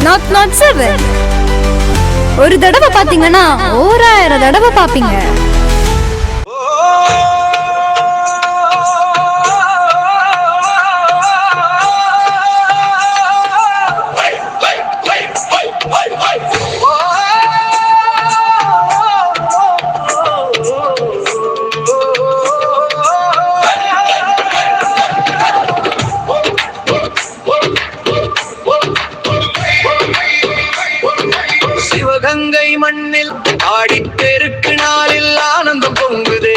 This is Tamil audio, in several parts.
நாட் 7. ஒரு தடவை பாத்தீங்கன்னா 1000 தடவை பாப்பீங்க. சிவகங்கை மண்ணில் ஆடிப்பெருக்கு நாளில் ஆனந்தம் பொங்குதே.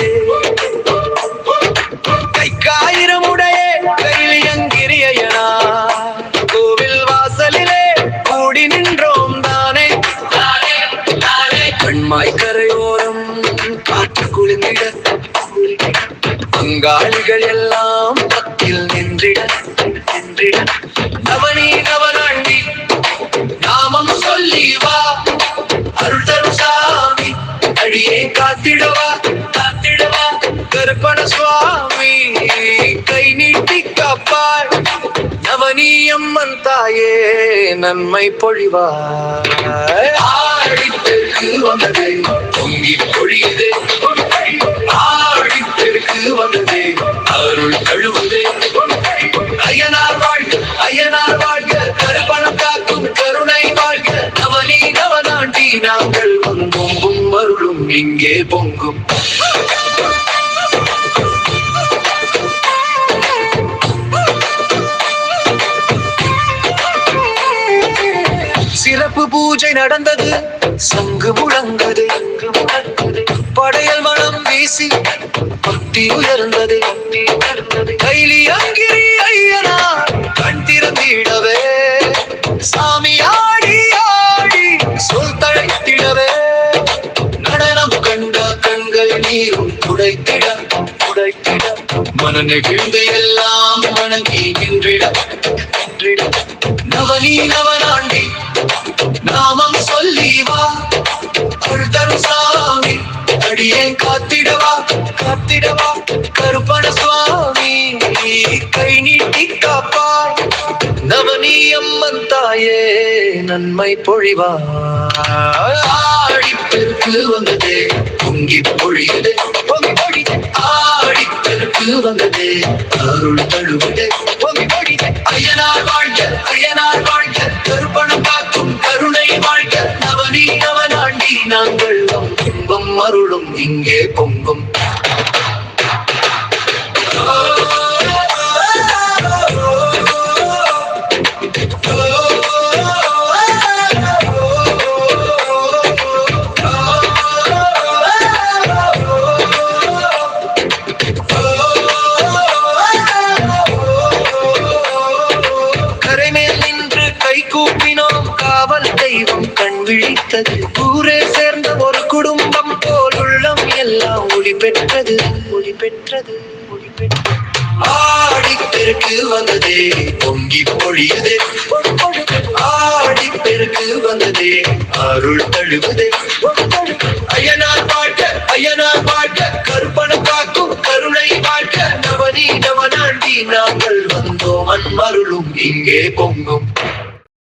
கைக்காயிரமுடைய கைலியங்கிரியனா கோவில் வாசலிலே கூடி நின்றோம் தானே. கண்மாய் கரையோரம் காற்று குளிர்ந்திட பங்காளிகள் எல்லாம் பத்தில் நின்றிட நவனி நவனாண்டி நாமம் சொல்லி வா அருள் தரும் சாமி அடியே காத்திடவா கருப்பண சுவாமி கை நீட்டி காப்பாய் நவனியம்மன் தாயே நன்மை பொழிவாய். ஆடிப்பெருக்கு வந்ததே பொங்கி பொழியுதே, ஆடிப்பெருக்கு வந்ததே அருள் தழுவுதே. ஐயனார் வாழ்க ஐயனார் வாழ்க கருப்பணம் காக்கும் கருணை வாழ்க நவனி நவனாண்டி நாங்கள் பொங்கும் மருளும் இங்கே பொங்கும். சிறப்பு பூஜை நடந்தது, சங்கு முழங்குது, படையல் மனம் வீசி பக்தி உயர்ந்தது. கைலியங்கிரி ஐயனார் கண் திறந்திடவே சாமி ஆடி ஆடி சொல் தழைத்திடவே நடனம் கண்ட கண்கள் நீரும் துடைத்திட மன நெகிழ்ந்து எல்லாம் வணங்கி நின்றிட நவனி நவனாண்டி நாமம் சொல்லி வா அருள் தரும் சாமி அடியே காத்திடவா கருப்பண சுவாமி கை நீட்டி காப்பாய் நவனி அம்மன் தாயே நன்மை பொழிவாய். ஆடிப்பெருக்கு வந்ததே பொங்கி பொழியுதே, ஆடிப்பெருக்கு வந்ததே அருள் தழுவுதே. ஐயனார் வாழ்க ஐயனார் வாழ்க கருப்பணம் காக்கும் கருணை வாழ்க நவனி நவனாண்டி நாங்கள் பொங்கும் அருளும் இங்கே பொங்கும். கூப்பினோம் காவல் தெய்வம் கண் விழித்தது. ஊரே சேர்ந்த ஒரு குடும்பம் போல் உள்ளம் எல்லாம் ஒளி பெற்றது. ஆடிப்பெருக்கு வந்ததே பொங்கி பொழியுதே, ஆடிப்பெருக்கு வந்ததே அருள் தழுவுதே. ஐயனார் வாழ்க ஐயனார் வாழ்க கருப்பணம் காக்கும் கருணை வாழ்க நவனி நவனாண்டி நாங்கள் வந்தோம் அன்மருளும் இங்கே பொங்கும்.